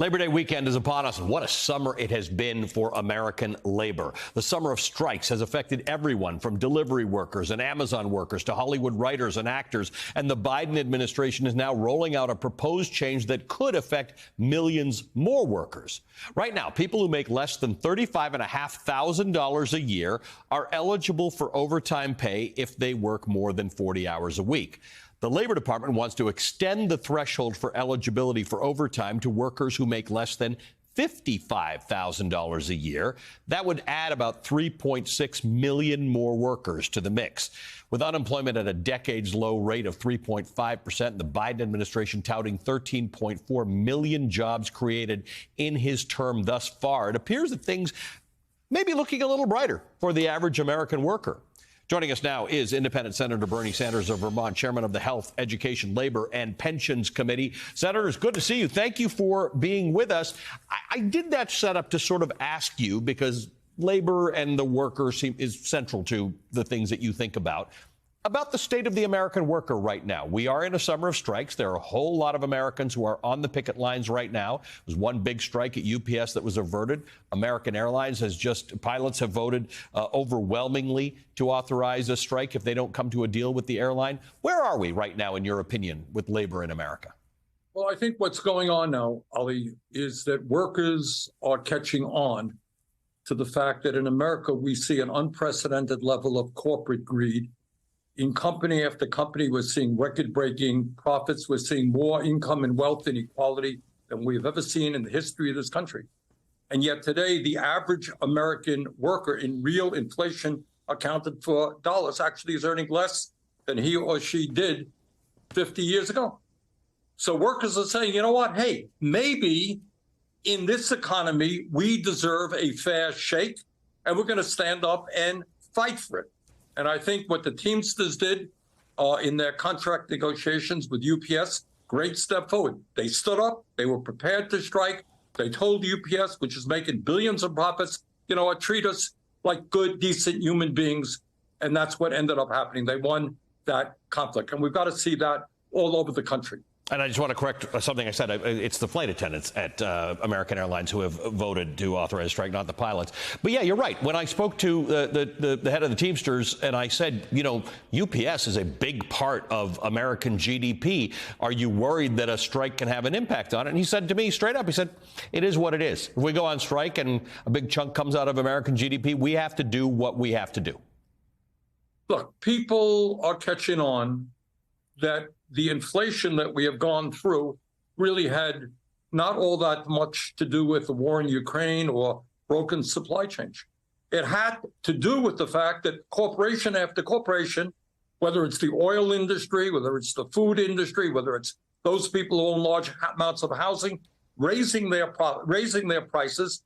Labor Day weekend is upon us, and what a summer it has been for American labor. The summer of strikes has affected everyone from delivery workers and Amazon workers to Hollywood writers and actors, and the Biden administration is now rolling out a proposed change that could affect millions more workers. Right now, people who make less than $35,500 a year are eligible for overtime pay if they work more than 40 hours a week. The Labor Department wants to extend the threshold for eligibility for overtime to workers who make less than $55,000 a year. That would add about 3.6 million more workers to the mix. With unemployment at a decades low rate of 3.5%, the Biden administration touting 13.4 million jobs created in his term thus far, it appears that things may be looking a little brighter for the average American worker. Joining us now is Independent Senator Bernie Sanders of Vermont, chairman of the Health, Education, Labor, and Pensions Committee. Senator, it's good to see you. Thank you for being with us. I did that setup to sort of ask you, because labor and the worker is central to the things that you think about the state of the American worker right now. We are in a summer of strikes. There are a whole lot of Americans who are on the picket lines right now. There's one big strike at UPS that was averted. American Airlines pilots have voted overwhelmingly to authorize a strike if they don't come to a deal with the airline. Where are we right now, in your opinion, with labor in America? Well, I think what's going on now, Ali, is that workers are catching on to the fact that in America we see an unprecedented level of corporate greed. In company after company, we're seeing record-breaking profits. We're seeing more income and wealth inequality than we've ever seen in the history of this country. And yet today, the average American worker in real inflation accounted for dollars actually is earning less than he or she did 50 years ago. So workers are saying, you know what? Hey, maybe in this economy, we deserve a fair shake, and we're going to stand up and fight for it. And I think what the Teamsters did in their contract negotiations with UPS, great step forward. They stood up. They were prepared to strike. They told UPS, which is making billions of profits, you know what, treat us like good, decent human beings. And that's what ended up happening. They won that conflict. And we've got to see that all over the country. And I just want to correct something I said. It's the flight attendants at American Airlines who have voted to authorize a strike, not the pilots. But yeah, you're right. When I spoke to the head of the Teamsters and I said, you know, UPS is a big part of American GDP. Are you worried that a strike can have an impact on it? And he said to me straight up, he said, it is what it is. If we go on strike and a big chunk comes out of American GDP, we have to do what we have to do. Look, people are catching on that the inflation that we have gone through really had not all that much to do with the war in Ukraine or broken supply chains. It had to do with the fact that corporation after corporation, whether it's the oil industry, whether it's the food industry, whether it's those people who own large amounts of housing, raising their prices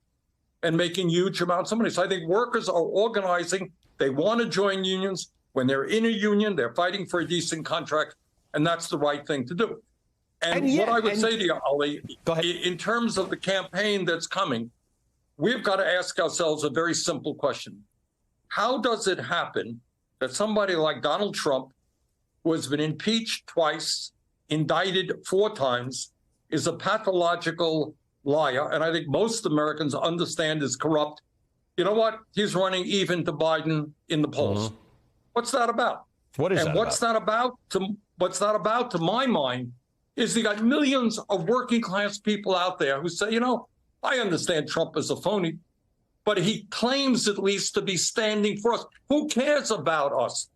and making huge amounts of money. So I think workers are organizing. They want to join unions. When they're in a union, they're fighting for a decent contract. And that's the right thing to do. And what I would say to you, Ali, in terms of the campaign that's coming, we've got to ask ourselves a very simple question. How does it happen that somebody like Donald Trump, who has been impeached twice, indicted 4 times, is a pathological liar, and I think most Americans understand is corrupt? You know what? He's running even to Biden in the polls. Mm-hmm. What's that about? What is and that what's about? that about? What's that about, to my mind, is you got millions of working class people out there who say, you know, I understand Trump is a phony, but he claims at least to be standing for us. Who cares about us?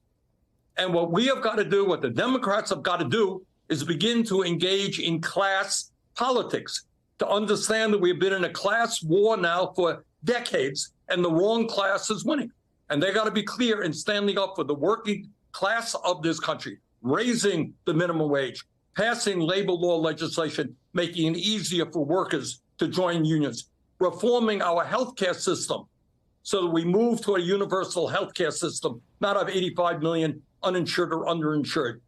And what we have got to do, what the Democrats have got to do, is begin to engage in class politics, to understand that we've been in a class war now for decades, and the wrong class is winning. And they got to be clear in standing up for the working class of this country, raising the minimum wage, passing labor law legislation, making it easier for workers to join unions, reforming our healthcare system so that we move to a universal healthcare system, not have 85 million uninsured or underinsured,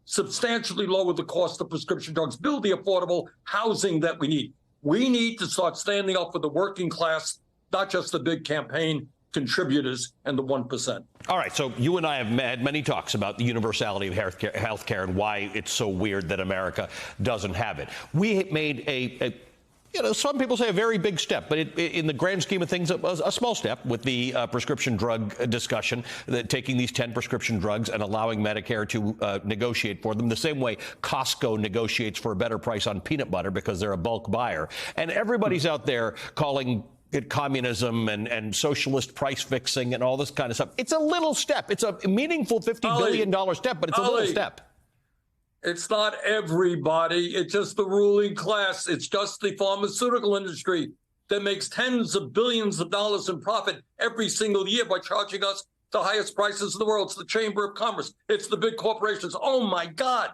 substantially lower the cost of prescription drugs, build the affordable housing that we need. We need to start standing up for the working class, not just the big campaign contributors and the 1%. All right. So you and I have had many talks about the universality of health care and why it's so weird that America doesn't have it. We made some people say a very big step, but in the grand scheme of things, a small step with the prescription drug discussion, that taking these 10 prescription drugs and allowing Medicare to negotiate for them the same way Costco negotiates for a better price on peanut butter because they're a bulk buyer. And everybody's out there calling it communism and socialist price fixing and all this kind of stuff. It's a little step. It's a meaningful $50 billion step, but it's a little step. It's not everybody. It's just the ruling class. It's just the pharmaceutical industry that makes tens of billions of dollars in profit every single year by charging us the highest prices in the world. It's the Chamber of Commerce. It's the big corporations. Oh, my God.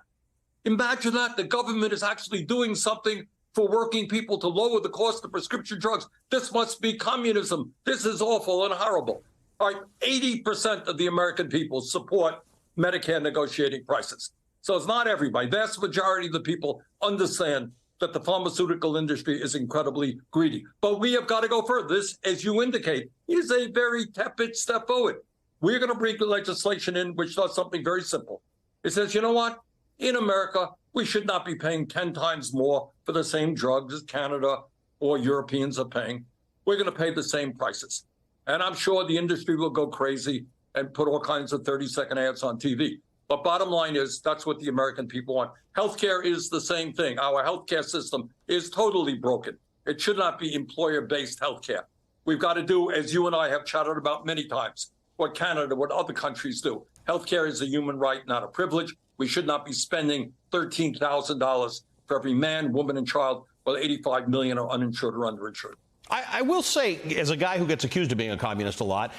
Imagine that. The government is actually doing something for working people to lower the cost of prescription drugs. This must be communism. This is awful and horrible. All right, 80% of the American people support Medicare negotiating prices. So it's not everybody. Vast majority of the people understand that the pharmaceutical industry is incredibly greedy. But we have got to go further. This, as you indicate, is a very tepid step forward. We're going to bring legislation in which does something very simple. It says, you know what? In America, we should not be paying 10 times more for the same drugs as Canada or Europeans are paying. We're going to pay the same prices. And I'm sure the industry will go crazy and put all kinds of 30-second ads on TV. But bottom line is, that's what the American people want. Healthcare is the same thing. Our healthcare system is totally broken. It should not be employer-based healthcare. We've got to do, as you and I have chatted about many times, what Canada, what other countries do. Healthcare is a human right, not a privilege. We should not be spending $13,000 for every man, woman, and child, while 85 million are uninsured or underinsured. I will say, as a guy who gets accused of being a communist a lot,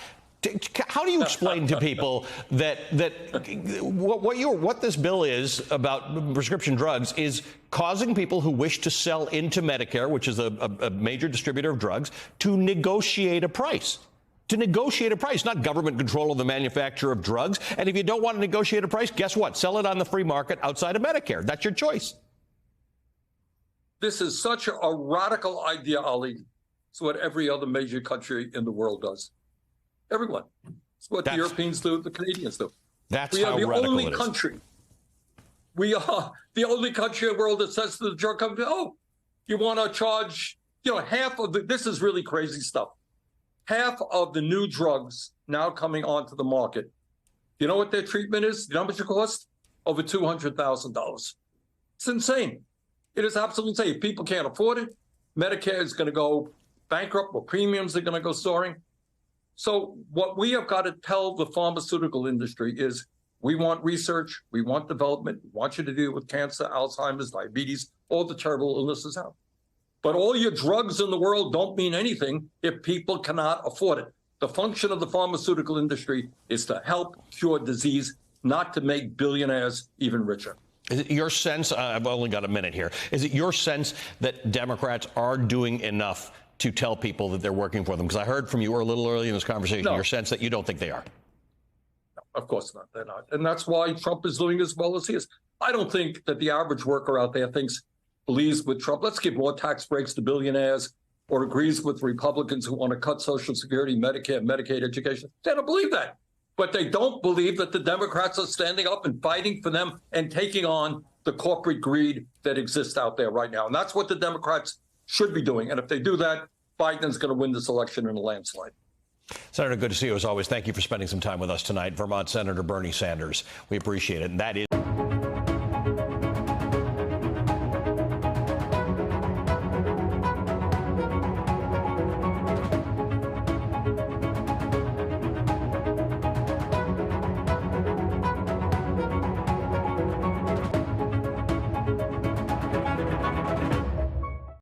how do you explain to people that what this bill is about prescription drugs is causing people who wish to sell into Medicare, which is a major distributor of drugs, to negotiate a price? To negotiate a price, not government control of the manufacture of drugs. And if you don't want to negotiate a price, guess what? Sell it on the free market outside of Medicare. That's your choice. This is such a radical idea, Ali. It's what every other major country in the world does. Everyone. It's what the Europeans do, the Canadians do. That's how radical it is. We are the only country in the world that says to the drug company, oh, you want to charge, half of this is really crazy stuff. Half of the new drugs now coming onto the market, you know what their treatment is? You know how much it costs? Over $200,000. It's insane. It is absolutely insane. If people can't afford it, Medicare is going to go bankrupt, or premiums are going to go soaring. So what we have got to tell the pharmaceutical industry is, we want research, we want development, we want you to deal with cancer, Alzheimer's, diabetes, all the terrible illnesses out. But all your drugs in the world don't mean anything if people cannot afford it. The function of the pharmaceutical industry is to help cure disease, not to make billionaires even richer. Is it your sense, I've only got a minute here, is it your sense that Democrats are doing enough to tell people that they're working for them? Because I heard from you a little early in this conversation, your sense that you don't think they are. No, of course not. They're not. And that's why Trump is doing as well as he is. I don't think that the average worker out there believes with Trump, let's give more tax breaks to billionaires, or agrees with Republicans who want to cut Social Security, Medicare, Medicaid, education. They don't believe that. But they don't believe that the Democrats are standing up and fighting for them and taking on the corporate greed that exists out there right now. And that's what the Democrats should be doing. And if they do that, Biden's going to win this election in a landslide. Senator, good to see you as always. Thank you for spending some time with us tonight. Vermont Senator Bernie Sanders. We appreciate it. And that is